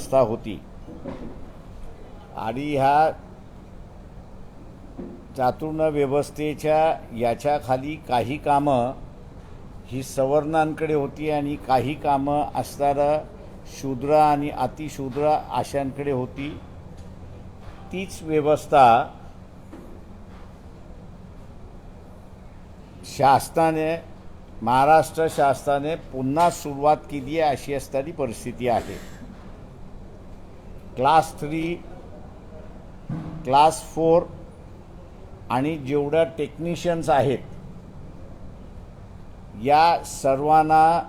व्यवस्था होती आणि ह्या चातुर्ण व्यवस्थेच्या याच्या खाली काही कामं ही सवर्णांकडे होती आणि काही कामं असणारं शूद्र आणि अतिशूद्र अशांकडे होती। तीच व्यवस्था शासनाने महाराष्ट्र शासनाने पुन्हा सुरुवात केली आहे अशी असणारी परिस्थिती आहे। क्लास 3, क्लास 4 आणि जेवढ्या टेक्निशियन्स आहेत या सर्वांना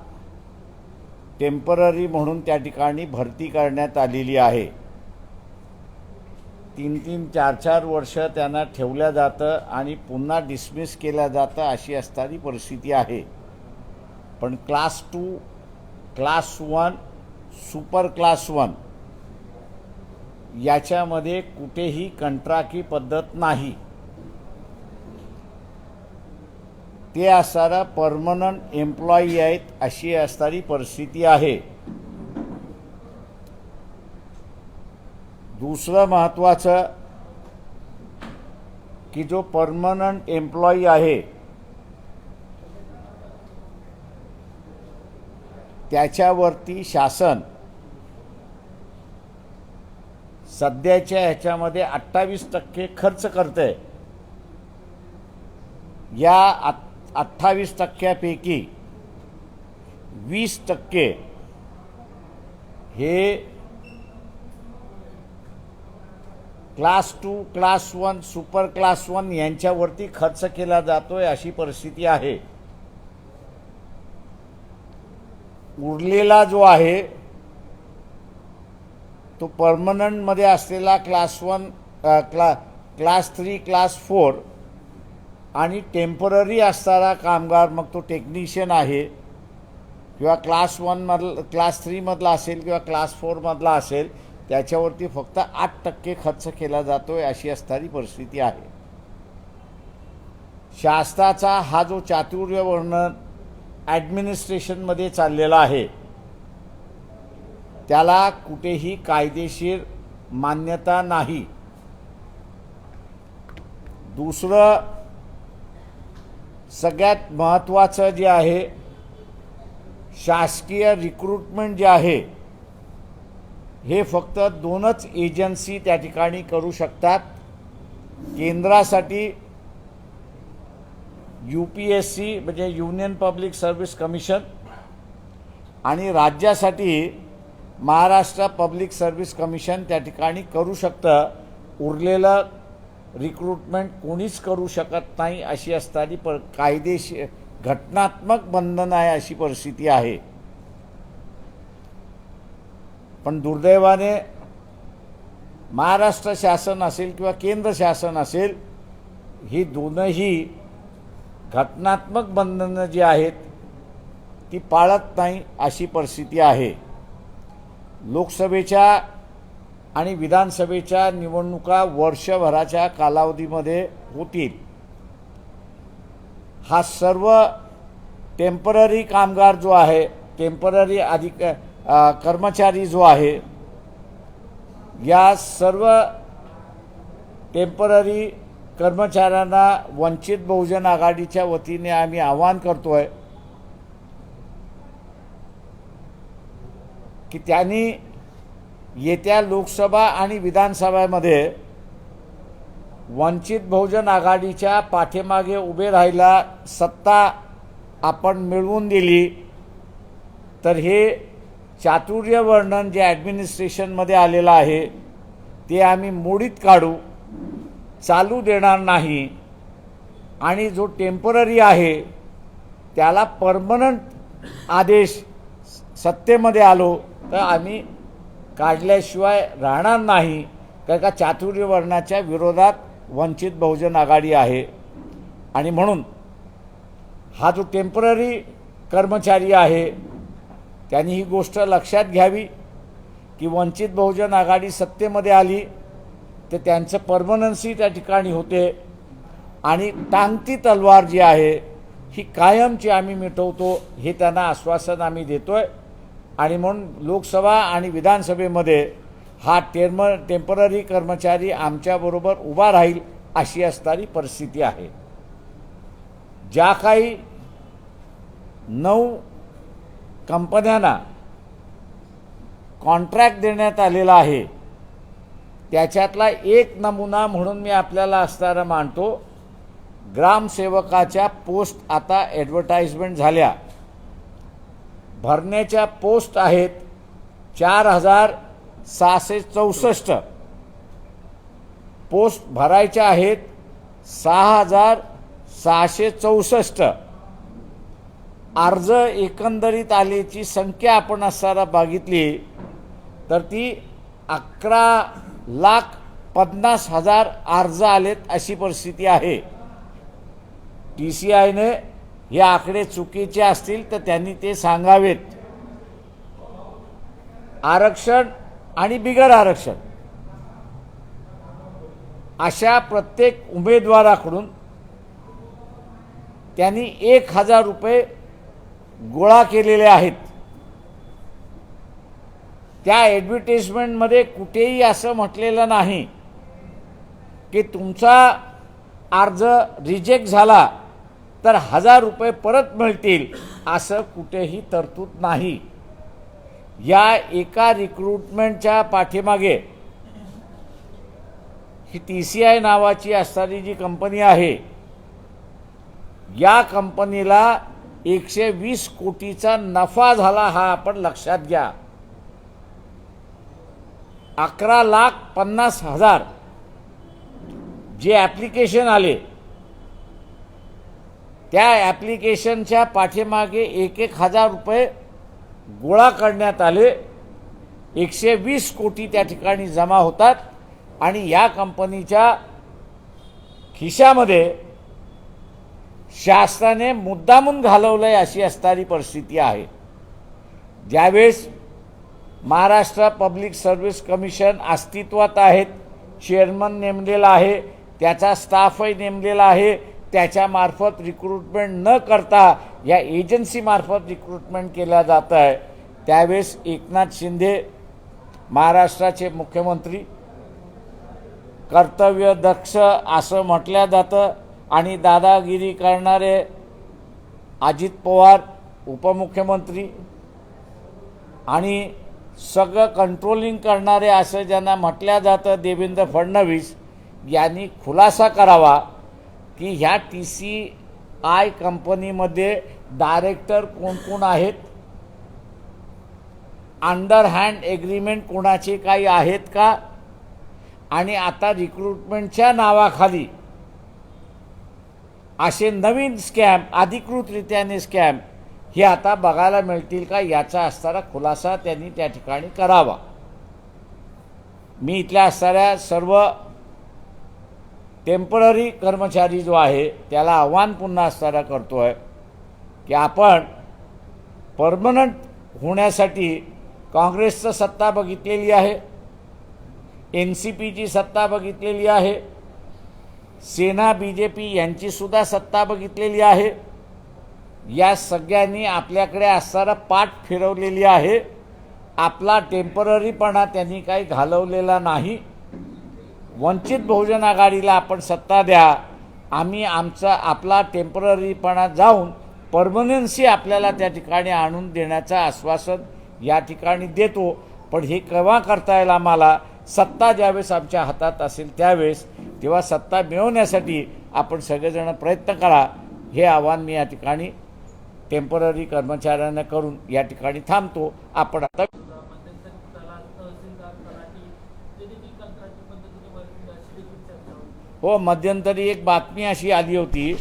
टेम्पररी म्हणून त्या ठिकाणी भरती करण्यात आलेली आहे। 3-3, 4-4 वर्ष त्यांना ठेवल्या जातं आणि पुन्हा डिसमिस केल्या जातं अशी असणारी परिस्थिती आहे। पण क्लास 2, क्लास 1, सुपर क्लास 1 याच्यामध्ये कुठेही कंत्राटी पद्धत नाही। ते असणारा परमनंट एम्प्लॉई आहेत अशी असणारी परिस्थिती आहे। दुसरं महत्त्वाचं की जो परमनंट एम्प्लॉई आहे त्याच्यावरती शासन सध्याच्या ह्याच्यामध्ये 28% खर्च करते। या 28%पैकी 20% हे क्लास 2, क्लास 1, सुपर क्लास 1 यांच्यावरती खर्च केला जातोय अशी परिस्थिती आहे। उरलेला जो आहे तो परमनंट मध्ये असलेला क्लास 1, क्लास 3, क्लास 4 आणि टेम्पररी असणारा कामगार, मग तो टेक्निशियन आहे किंवा क्लास 1 मधला, क्लास 3 मधला असेल किंवा क्लास 4 मधला असेल, त्याच्यावरती फक्त 8% खर्च केला जातोय अशी असणारी परिस्थिती आहे। शासनाचा हा जो चातुर्य वर्णन ॲडमिनिस्ट्रेशनमध्ये चाललेला आहे त्याला कुठेही कायदेशीर मान्यता नाही। दुसरं सगळ्यात महत्त्वाचं जे आहे, शासकीय रिक्रुटमेंट जे आहे हे फक्त 2च एजन्सी त्या ठिकाणी करू शकतात। केंद्रासाठी UPSC म्हणजे युनियन पब्लिक सर्व्हिस कमिशन आणि राज्यासाठी महाराष्ट्र पब्लिक सर्व्हिस कमिशन त्या ठिकाणी करू शकतं। उरलेलं रिक्रुटमेंट कोणीच करू शकत नाही अशी असणारी कायदेशीर घटनात्मक बंधन आहे अशी परिस्थिती आहे। पण दुर्दैवाने महाराष्ट्र शासन असेल किंवा केंद्र शासन असेल, ही दोनही घटनात्मक बंधनं जी आहेत ती पाळत नाही अशी परिस्थिती आहे। लोकसभेच्या आणि विधानसभेच्या निवडणुका वर्षभराच्या कालावधीमध्ये होतील। हा सर्व टेम्पररी कामगार जो आहे, टेम्पररी कर्मचारी जो आहे, या सर्व टेम्पररी कर्मचाऱ्यांना वंचित बहुजन आघाडीच्या वतीने आम्ही आवाहन करतोय की त्यांनी येत्या लोकसभा आणि विधानसभामध्ये वंचित बहुजन आघाडीच्या पाठीमागे उभे राहायला सत्ता आपण मिळवून दिली तर हे चातुर्य वर्णन जे ॲडमिनिस्ट्रेशनमध्ये आलेलं आहे ते आम्ही मोडीत काढू, चालू देणार नाही आणि जो टेम्पररी आहे त्याला परमनंट आदेश सत्तेमध्ये आलो तर आम्ही काढल्याशिवाय राहणार नाही। कारण का चातुर्य वर्णाच्या विरोधात वंचित बहुजन आघाडी आहे आणि म्हणून हा जो टेम्पररी कर्मचारी आहे त्यांनी ही गोष्ट लक्षात घ्यावी की वंचित बहुजन आघाडी सत्तेमध्ये आली तर त्यांचं परमनन्सी त्या ठिकाणी होते आणि टांगती तलवार जी आहे ही कायमची आम्ही मिटवतो हे त्यांना आश्वासन आम्ही देतोय। आणि म्हणून लोकसभा आणि विधानसभेमध्ये हा टेम्पररी कर्मचारी आमच्याबरोबर उभा राहील अशी असणारी परिस्थिती आहे. ज्या काही 9 कंपन्यांना कॉन्ट्रॅक्ट देण्यात आलेला आहे त्याच्यातला एक नमुना म्हणून मी आपल्याला असणारा मानतो. ग्रामसेवकाच्या पोस्ट आता ॲडव्हर्टाइजमेंट झाल्या, भरण्याच्या पोस्ट आहेत 4664, पोस्ट भरायच्या आहेत 6664. अर्ज एकंदरीत आलेची संख्या आपण असताना बघितली तर ती 11,50,000 अर्ज आलेत अशी परिस्थिती आहे. TCIने हे आकडे चुकीचे असतील तर त्यांनी ते सांगावेत. आरक्षण आणि बिगर आरक्षण अशा प्रत्येक उमेदवाराकडून त्यांनी 1,000 रुपये गोळा केलेले आहेत. त्या ॲडव्हर्टाइजमेंटमध्ये कुठेही असं म्हटलेलं नाही की तुमचा अर्ज रिजेक्ट झाला तर 1,000 रुपये परत मिळतील, असं कुठेही तरतूद नाही. या एका रिक्रुटमेंटच्या पाठीमागे ही TCI नावाची असणारी जी कंपनी आहे, या कंपनीला 120 कोटीचा नफा झाला हा आपण लक्षात घ्या. 11,50,000 जे ॲप्लिकेशन आले त्या ॲप्लिकेशनच्या पाठीमागे 1,000 रुपये गोळा करण्यात आले. 120 कोटी त्या ठिकाणी जमा होतात आणि या कंपनीच्या खिशामध्ये शासनाने मुद्दामून घालवलंय अशी असणारी परिस्थिती आहे. ज्यावेळेस महाराष्ट्र पब्लिक सर्व्हिस कमिशन अस्तित्वात आहेत, चेअरमन नेमलेला आहे, त्याचा स्टाफही नेमलेला आहे, त्याच्यामार्फत रिक्रुटमेंट न करता या एजन्सीमार्फत रिक्रुटमेंट केल्या जात आहे. त्यावेळेस एकनाथ शिंदे महाराष्ट्राचे मुख्यमंत्री कर्तव्यदक्ष असं म्हटलं जातं आणि दादागिरी करणारे अजित पवार उपमुख्यमंत्री आणि सगळं कंट्रोलिंग करणारे असं ज्यांना म्हटलं जातं देवेंद्र फडणवीस यांनी खुलासा करावा की ह्या TCI कंपनीमध्ये डायरेक्टर कोण कोण आहेत, अंडर हँड एग्रीमेंट कोणाचे काही आहेत का, आणि आता रिक्रुटमेंटच्या नावाखाली असे नवीन स्कॅम, अधिकृतरित्याने स्कॅम हे आता बघायला मिळतील का, याचा असणारा खुलासा त्यांनी त्या ठिकाणी करावा. मी इथल्या असणाऱ्या सर्व टेम्पररी कर्मचारी जो आहे त्याला आव्हान पुन्हा असणारा करतो आहे की आपण परमनंट होण्यासाठी काँग्रेसचं सत्ता बघितलेली आहे, NCPची सत्ता बघितलेली आहे, सेना BJP यांचीसुद्धा सत्ता बघितलेली आहे. या सगळ्यांनी आपल्याकडे असणारा पाठ फिरवलेली आहे. आपला टेम्पररीपणा त्यांनी काही घालवलेला नाही. वंचित बहुजन आघाडीला आपण सत्ता द्या, आम्ही आपला टेम्पररीपणा जाऊन परमनन्सी आपल्याला त्या ठिकाणी आणून देण्याचं आश्वासन या ठिकाणी देतो. पण हे केव्हा करता येईल आम्हाला, सत्ता ज्यावेळेस आमच्या हातात असेल त्यावेळेस, तेव्हा सत्ता मिळवण्यासाठी आपण सगळेजण प्रयत्न करा, हे आव्हान मी या ठिकाणी टेम्पररी कर्मचाऱ्यांना करून या ठिकाणी थांबतो. आपण आता हो, मध्यंतरी एक बातमी अशी आली होती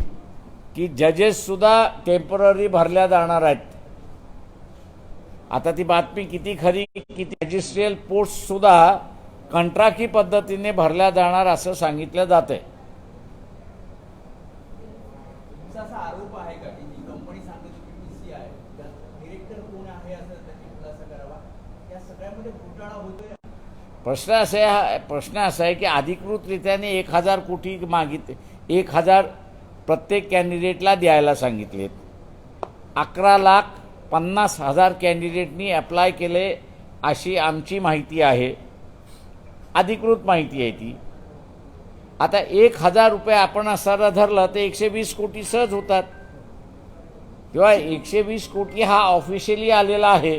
की जजेससुद्धा टेम्पररी भरल्या जाणार आहेत. आता ती बातमी किती खरी, किती मॅजिस्ट्रियल पोस्टसुद्धा कंत्राटी पद्धतीने भरल्या जाणार असं सांगितलं जात आहे. असा आरोप आहे का की जी कंपनी सांगत होती TCI डिरेक्टर कोण आहे असं त्यांनी खुलासा करावा, या सगळ्यामध्ये घोटाळा होतोय. प्रश्न असा आहे की अधिकृतरित्याने 1,000 कोटी मागितले, 1,000 प्रत्येक कॅन्डिडेटला द्यायला सांगितलेत. 50,000 कॅन्डिडेटनी अप्लाय केले अशी आमची माहिती आहे, अधिकृत माहिती आहे ती. आता 1,000 रुपये आपण असताना धरलं तर 120 कोटी सहज होतात. किंवा 120 कोटी हा ऑफिशियली आलेला आहे.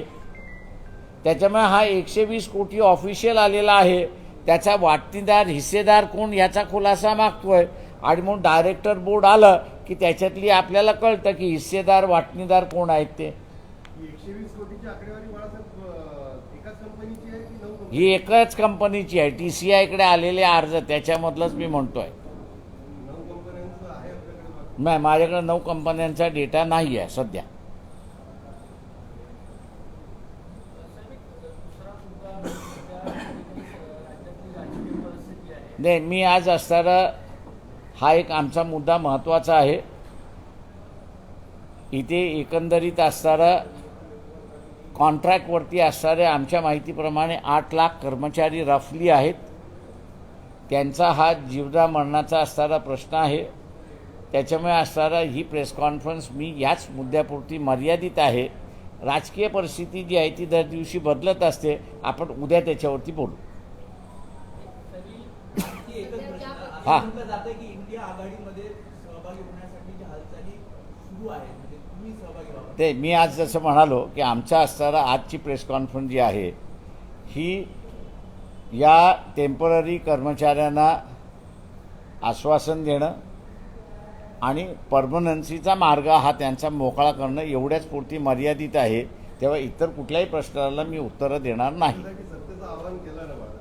त्याच्यामुळे हा 120 कोटी ऑफिशियल आलेला आहे, त्याचा वाटणीदार हिस्सेदार कोण याचा खुलासा मागतोय. आणि म्हणून डायरेक्टर बोर्ड आलं की त्याच्यातली आपल्याला कळतं की हिस्सेदार वाटणीदार कोण आहेत ते. 120 कोटीची आकडेवारी बाळासाहेब एकाच कंपनीची आहे की 9 कंपनी? ही एकच कंपनीची आहे. TCI कडे आलेले अर्ज त्याच्यामधलंच मी म्हणतोय. 9 कंपन्यांचं आहे आपल्याकडे? नाही, माझ्याकडे 9 कंपन्यांचा डेटा नाही आहे सध्या. नाही, मी आज असताना हा एक आमचा मुद्दा महत्त्वाचा आहे. इथे एकंदरीत असताना कॉन्ट्रॅक्टवरती असणारे आमच्या माहितीप्रमाणे 8 लाख कर्मचारी रफली आहेत. त्यांचा हा जीवना मरणाचा असणारा प्रश्न आहे. त्याच्यामुळे असणारा ही प्रेस कॉन्फरन्स मी याच मुद्द्यापुरती मर्यादित आहे. राजकीय परिस्थिती जी आहे ती दर दिवशी बदलत असते. आपण उद्या त्याच्यावरती बोलू. की एकच प्रश्न असं हा. म्हटलं जातं की इंडिया आघाडीमध्ये सहभागी होण्यासाठी हालचाली सुरू आहेत, म्हणजे तुम्ही सहभागी व्हावा. ते मी आज जसं म्हणालो की आमच्या असणारा आजची प्रेस कॉन्फरन्स जी आहे ही या टेम्पररी कर्मचाऱ्यांना आश्वासन देणं आणि परमनन्सीचा मार्ग हा त्यांचा मोकळा करणं एवढ्याच पुरती मर्यादित आहे. तेव्हा इतर कुठल्याही प्रश्नाला मी उत्तरं देणार नाही. सत्तेचं आवाहन केलं ना बाळा,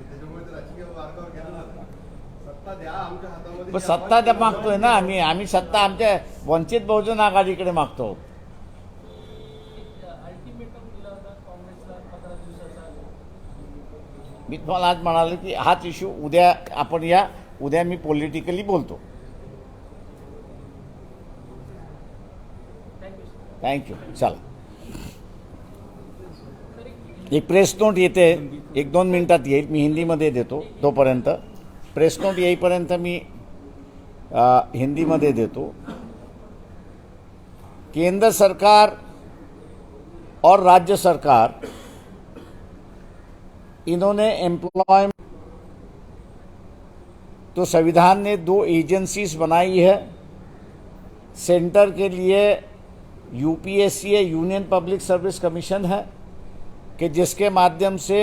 त्याच्यामुळे तर राजकीय मार्गावर गेलं ना. सत्ता द्या आमच्या हातामध्ये. पण सत्ता त्या मागतोय ना आम्ही सत्ता आमच्या वंचित बहुजन आघाडीकडे मागतो. मी तुम्हाला आज म्हणालो की हाच इश्यू उद्या आपण उद्या मी पॉलिटिकली बोलतो. थँक्यू. चला, एक प्रेस नोट येते, 1-2 मिनिटात येईल. मी हिंदीमध्ये देतो. तोपर्यंत प्रेस नोट येईपर्यंत मी हिंदीमध्ये देतो. केंद्र सरकार और राज्य सरकार इन्होंने एम्प्लॉयमेंट, तो संविधान ने 2 एजेंसीज बनाई है. सेंटर के लिए UPSC है, यूनियन पब्लिक सर्विस कमीशन है, कि जिसके माध्यम से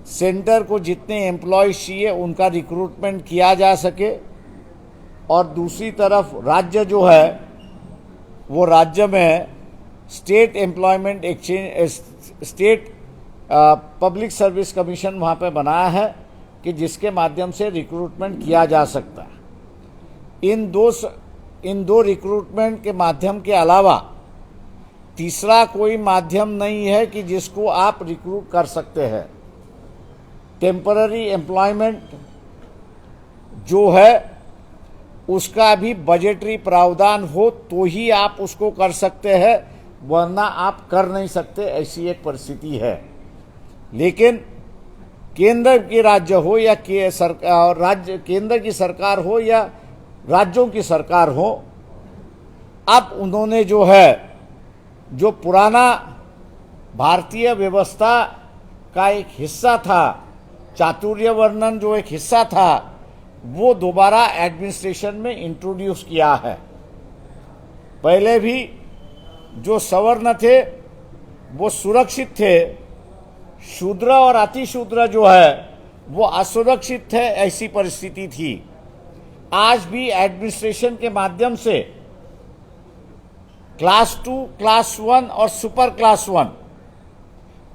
सेंटर को जितने एम्प्लॉयज चाहिए उनका रिक्रूटमेंट किया जा सके. और दूसरी तरफ राज्य जो है वो राज्य में state employment exchange, state public service commission वहाँ पे बनाया है कि जिसके माध्यम से रिक्रूटमेंट किया जा सकता है. इन दो रिक्रूटमेंट के माध्यम के अलावा तीसरा कोई माध्यम नहीं है कि जिसको आप रिक्रूट कर सकते हैं. टेम्पररी एम्प्लॉयमेंट जो है उसका भी बजटरी प्रावधान हो तो ही आप उसको कर सकते हैं, वरना आप कर नहीं सकते. ऐसी एक परिस्थिति है. लेकिन केंद्र की राज्य हो या केंद्र की सरकार हो या राज्यों की सरकार हो, अब उन्होंने जो है जो पुराना भारतीय व्यवस्था का एक हिस्सा था, चातुर्य वर्णन जो एक हिस्सा था, वो दोबारा एडमिनिस्ट्रेशन में इंट्रोड्यूस किया है. पहले भी जो सवर्ण थे वो सुरक्षित थे, शूद्र और अतिशूद्र जो है वो असुरक्षित थे. ऐसी परिस्थिति थी. आज भी एडमिनिस्ट्रेशन के माध्यम से क्लास 2, क्लास 1 और सुपर क्लास 1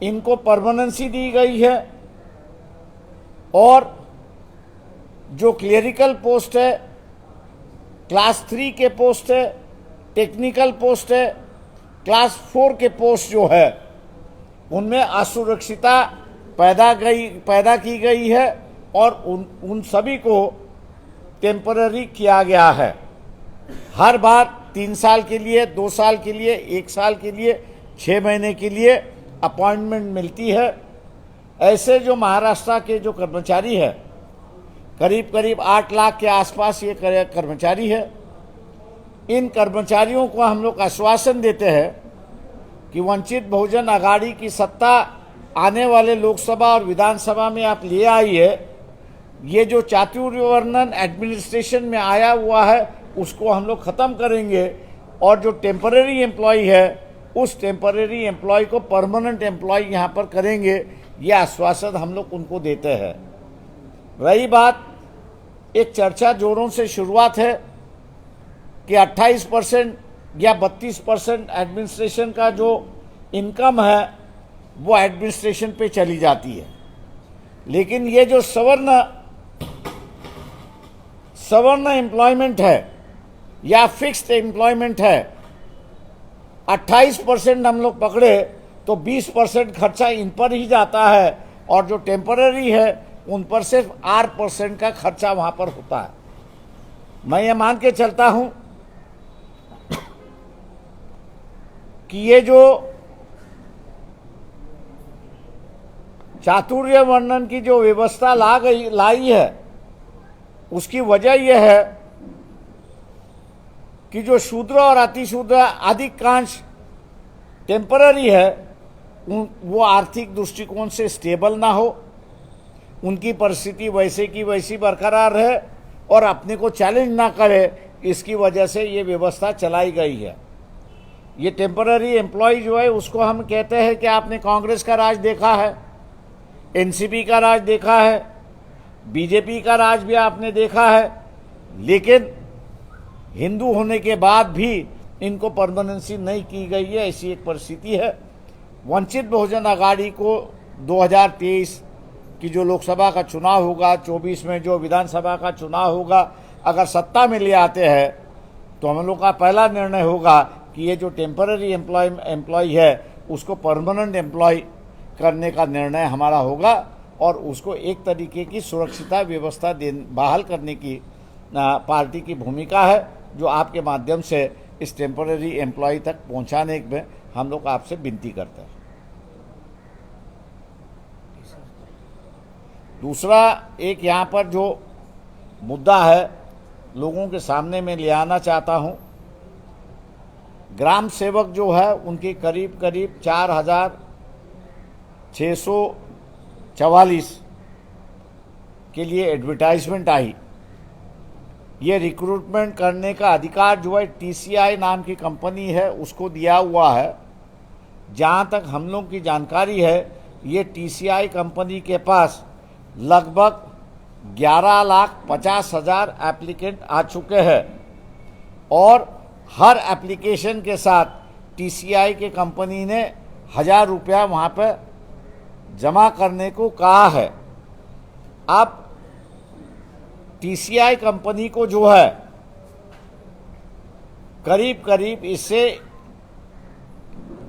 इनको परमानेंसी दी गई है. और जो क्लेरिकल पोस्ट है, क्लास 3 के पोस्ट है, टेक्निकल पोस्ट है, क्लास 4 के पोस्ट जो है उनमें असुरक्षितता पैदा की गई है और उन सभी को टेम्पररी किया गया है. हर बार 3 साल के लिए, 2 साल के लिए, 1 साल के लिए, 6 महीने के लिए अपॉइंटमेंट मिलती है. ऐसे जो महाराष्ट्र के जो कर्मचारी है, करीब करीब 8 लाख के आसपास ये कर्मचारी है. इन कर्मचारियों को हम लोग आश्वासन देते हैं कि वंचित बहुजन आघाड़ी की सत्ता आने वाले लोकसभा और विधानसभा में आप ले आइए, ये जो चातुर्य वर्णन एडमिनिस्ट्रेशन में आया हुआ है उसको हम लोग ख़त्म करेंगे और जो टेम्परेरी एम्प्लॉय है उस टेम्परेरी एम्प्लॉय को परमानेंट एम्प्लॉय यहाँ पर करेंगे, ये आश्वासन हम लोग उनको देते हैं। रही बात, एक चर्चा जोरों से शुरुआत है कि 28% या 32% एडमिनिस्ट्रेशन का जो इनकम है वो एडमिनिस्ट्रेशन पे चली जाती है, लेकिन ये जो सवर्ण एम्प्लॉयमेंट है या फिक्स्ड एम्प्लॉयमेंट है, 28% हम लोग पकड़े तो 20% खर्चा इन पर ही जाता है और जो टेम्पररी है उन पर सिर्फ 8% का खर्चा वहां पर होता है। मैं ये मान के चलता हूं कि ये जो चातुर्य वर्णन की जो व्यवस्था लाई है उसकी वजह यह है कि जो शूद्र और अतिशूद्र अधिकांश टेम्पररी है वो आर्थिक दृष्टिकोण से स्टेबल ना हो, उनकी परिस्थिति वैसे की वैसी बरकरार रहे और अपने को चैलेंज ना करे, इसकी वजह से ये व्यवस्था चलाई गई है। ये टेम्पररी एम्प्लॉय जो है उसको हम कहते हैं कि आपने कांग्रेस का राज देखा है, एनसीपी का राज देखा है, बीजेपी का राज भी आपने देखा है, लेकिन हिंदू होने के बाद भी इनको परमानेंसी नहीं की गई है, ऐसी एक परिस्थिति है। वंचित बहुजन आघाड़ी को 2023 की जो लोकसभा का चुनाव होगा, 24 में जो विधानसभा का चुनाव होगा, अगर सत्ता में ले आते हैं तो हम लोग का पहला निर्णय होगा कि ये जो टेम्पररी एम्प्लॉय है उसको परमानेंट एम्प्लॉय करने का निर्णय हमारा होगा और उसको एक तरीके की सुरक्षिता व्यवस्था बहाल करने की पार्टी की भूमिका है, जो आपके माध्यम से इस टेम्पररी एम्प्लॉय तक पहुंचाने में हम लोग आपसे विनती करते हैं। दूसरा एक यहाँ पर जो मुद्दा है लोगों के सामने में ले आना चाहता हूँ, ग्राम सेवक जो है उनके करीब 4,644 के लिए एडवर्टाइजमेंट आई। ये रिक्रूटमेंट करने का अधिकार जो है टीसीआई नाम की कंपनी है उसको दिया हुआ है। जहाँ तक हम लोग की जानकारी है ये टीसीआई कंपनी के पास लगभग 11,50,000 एप्लीकेंट आ चुके हैं और हर एप्लीकेशन के साथ टीसीआई के कंपनी ने 1,000 रुपया वहाँ पर जमा करने को कहा है। अब टीसीआई कंपनी को जो है करीब इससे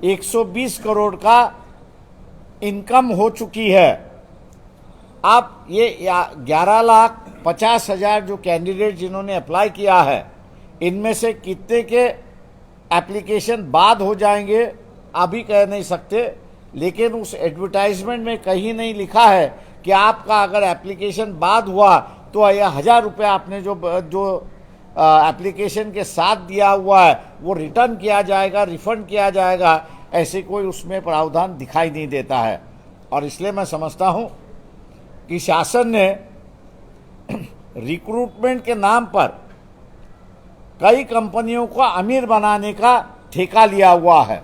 120 करोड़ का इनकम हो चुकी है। अब ये 11,50,000 जो कैंडिडेट जिन्होंने अप्लाई किया है, इनमें से कितने के एप्लीकेशन बाद हो जाएंगे अभी कह नहीं सकते, लेकिन उस एडवर्टाइजमेंट में कहीं नहीं लिखा है कि आपका अगर एप्लीकेशन बाद हुआ तो यह 1,000 रुपया आपने जो एप्लीकेशन के साथ दिया हुआ है वो रिटर्न किया जाएगा, रिफंड किया जाएगा, ऐसे कोई उसमें प्रावधान दिखाई नहीं देता है। और इसलिए मैं समझता हूं कि शासन ने रिक्रूटमेंट के नाम पर कई कंपनियों को अमीर बनाने का ठेका लिया हुआ है।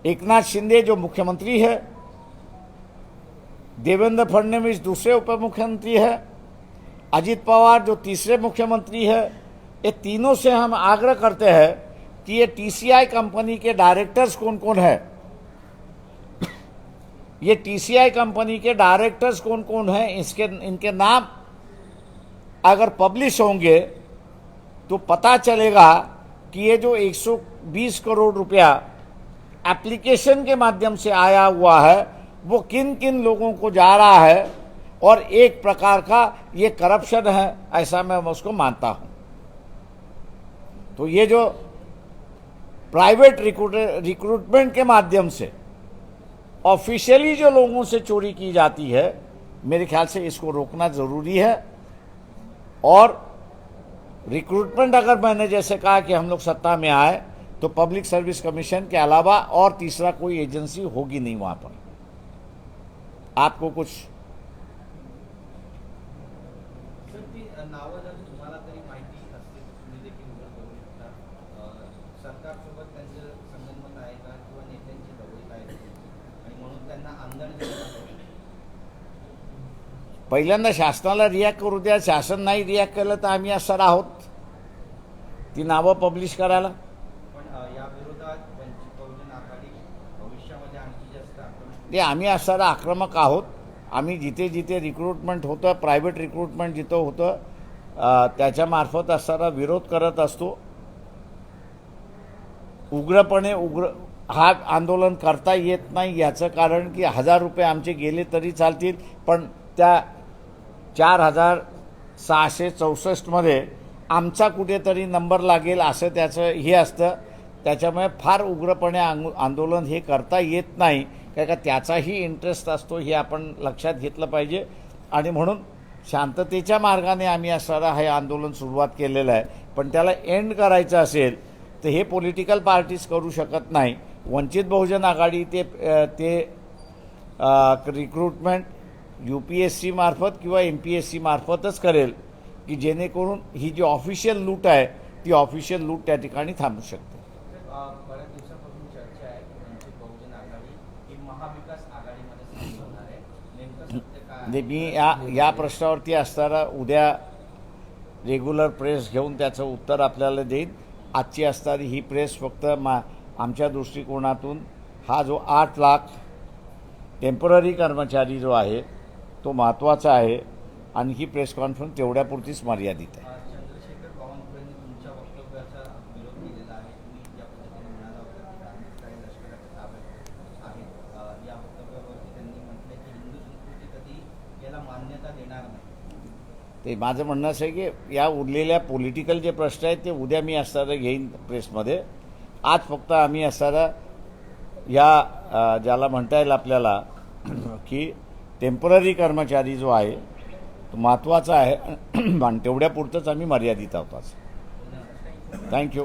एकनाथ शिंदे जो मुख्यमंत्री है, देवेंद्र फडणवीस दूसरे उप मुख्यमंत्री है, अजित पवार जो तीसरे मुख्यमंत्री है, ये तीनों से हम आग्रह करते हैं कि ये टीसीआई कंपनी के डायरेक्टर्स कौन कौन है, ये टीसीआई कंपनी के डायरेक्टर्स कौन कौन हैं, इनके नाम अगर पब्लिश होंगे तो पता चलेगा कि ये जो 120 करोड़ रुपया एप्लीकेशन के माध्यम से आया हुआ है वो किन किन लोगों को जा रहा है और एक प्रकार का ये करप्शन है, ऐसा मैं उसको मानता हूं। तो ये जो प्राइवेट रिक्रूटमेंट के माध्यम से ऑफिशियली जो लोगों से चोरी की जाती है, मेरे ख्याल से इसको रोकना ज़रूरी है। और रिक्रूटमेंट अगर मैंने जैसे कहा कि हम लोग सत्ता में आए तो पब्लिक सर्विस कमीशन के अलावा और तीसरा कोई एजेंसी होगी नहीं वहाँ पर। आपको कुछ सर ती नावं जर तुम्हाला तरी माहिती असते तर तुम्ही देखील उघड करू शकता. सरकारसोबत त्यांचं संगनमत आहे का किंवा नेत्यांची जवळीक आहे आणि म्हणून त्यांना आंदोलन केलं जातं? पहिल्यांदा शासनाला रिॲक्ट करू द्या. शासन नाही रिॲक्ट केलं तर आम्ही असणार आहोत ती नावं पब्लिश करायला. पण या विरोधात वंचित बहुजन आघाडी भविष्यामध्ये आणखी जास्त आक्रमक ते आम्ही असणारा आक्रमक आहोत. आम्ही जिथे जिथे रिक्रुटमेंट होतं, प्रायव्हेट रिक्रुटमेंट जिथं होतं त्याच्यामार्फत असणारा विरोध करत असतो. उग्रपणे हा आंदोलन करता येत नाही. याचं कारण की 1000 रुपये आमचे गेले तरी चालतील, पण त्या 4664 मध्ये आमचा कुठेतरी नंबर लागेल असं त्याचं हे असतं. त्याच्यामुळे फार उग्रपणे आंदोलन हे करता येत नाही, कारण का त्याचाही इंटरेस्ट असतो हे आपण लक्षात घेतलं पाहिजे. आणि म्हणून शांततेच्या मार्गाने आम्ही असणारा हे आंदोलन सुरुवात केलेलं आहे. पण त्याला एंड करायचं असेल तर हे पॉलिटिकल पार्टीज करू शकत नाही. वंचित बहुजन आघाडी ते रिक्रुटमेंट UPSC मार्फत किंवा MPSC मार्फतच करेल की जेणेकरून ही जी ऑफिशियल लूट आहे ती ऑफिशियल लूट त्या ठिकाणी थांबू शकते. बऱ्याच दिवसापासून चर्चा आहे की वंचित बहुजन आघाडी ही महाविकास आघाडीमध्ये सामील होणार आहे. नेमकं सत्य काय म्हणजे मी या प्रश्नावरती असताना उद्या रेग्युलर प्रेस घेऊन त्याचं उत्तर आपल्याला देईन. आजची असणारी ही प्रेस फक्त आमच्या दृष्टिकोनातून हा जो 8 लाख टेम्पररी कर्मचारी जो आहे तो महत्त्वाचा आहे आणि ही प्रेस कॉन्फरन्स तेवढ्यापुरतीच मर्यादित आहे. चंद्रशेखर बावनकुळेंनी तुमच्या वक्तव्याचा विरोध केलेला आहे. तुम्ही ज्या पद्धतीने म्हणाला होता की धार्मिक स्थळे लष्कराच्या ताब्यात आहेत, या वक्तव्यावरती त्यांनी म्हटलं की हिंदू संस्कृती कधी याला मान्यता देणार नाही. ते माझं म्हणणं असं आहे की या उरलेल्या पॉलिटिकल जे प्रश्न आहेत ते उद्या मी असणारं घेईन प्रेसमध्ये. आज फक्त आम्ही असणारा या ज्याला म्हणता येईल आपल्याला की टेम्पररी कर्मचारी जो आहे तो महत्त्वाचा आहे आणि तेवढ्यापुरतंच आम्ही मर्यादित आहोत. थँक्यू.